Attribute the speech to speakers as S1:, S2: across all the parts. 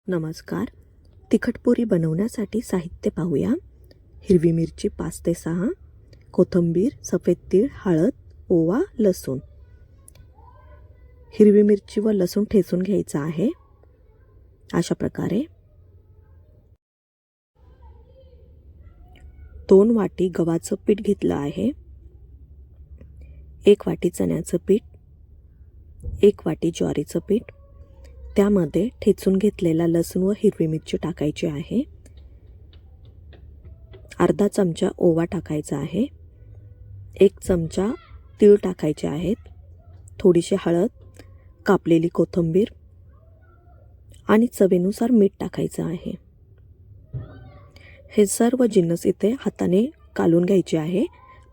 S1: नमस्कार. तिखट पुरी बनवण्यासाठी साहित्य पाहूया. हिरवी मिरची 5 ते 6, कोथिंबीर, सफेद तीळ, हळद, ओवा, लसूण. हिरवी मिरची व लसूण ठेचून घ्यायचा आहे अशा प्रकारे. 2 वाटी गव्हाचं पीठ घेतलं आहे. 1 वाटी चण्याचं पीठ, 1 वाटी ज्वारीचं पीठ. त्यामध्ये ठेचून घेतलेला लसूण व हिरवी मिरची टाकायची आहे. अर्धा चमचा ओवा टाकायचा आहे. 1 चमचा तीळ टाकायचे आहेत. थोडीशी हळद, कापलेली कोथिंबीर आणि चवीनुसार मीठ टाकायचं आहे. हे सर्व जिन्नस इथे हाताने कालून घ्यायचे आहे.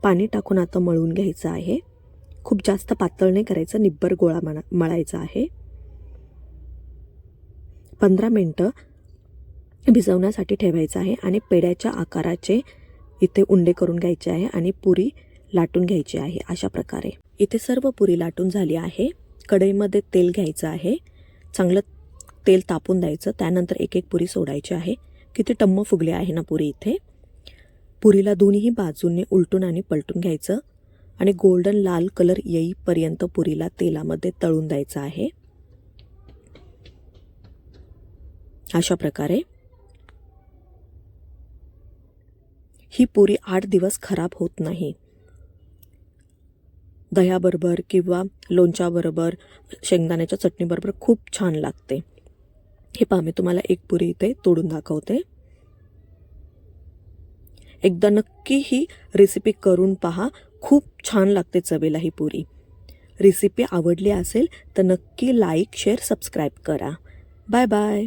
S1: पाणी टाकून आता मळून घ्यायचं आहे. खूप जास्त पातळ नाही करायचं, निब्बर गोळा मळायचा आहे. 15 मिनिटं भिजवण्यासाठी ठेवायचं आहे आणि पेढ्याच्या आकाराचे इथे उंडे करून घ्यायचे आहे आणि पुरी लाटून घ्यायची आहे अशा प्रकारे. इथे सर्व पुरी लाटून झाली आहे. कढईमध्ये तेल घ्यायचं आहे. चांगलं तेल तापून द्यायचं. त्यानंतर एक एक पुरी सोडायची आहे. किती टम्म फुगली आहे ना पुरी इथे. पुरीला दोन्ही बाजूंनी उलटून आणि पलटून घ्यायचं आणि गोल्डन लाल कलर येईपर्यंत पुरीला तेलामध्ये तळून द्यायचं आहे अशा प्रकारे. ही पुरी 8 दिवस खराब होत नाही. दह्याबरोबर किंवा लोणच्याबरोबर, शेंगदाण्याच्या चटणीबरोबर खूप छान लागते. हे पहा, मी तुम्हाला एक पुरी इथे तोडून दाखवते. एकदा नक्की ही रेसिपी करून पहा. खूप छान लागते चवेला ही पुरी. रेसिपी आवडली असेल तर नक्की लाईक, शेअर, सबस्क्राईब करा. Bye bye.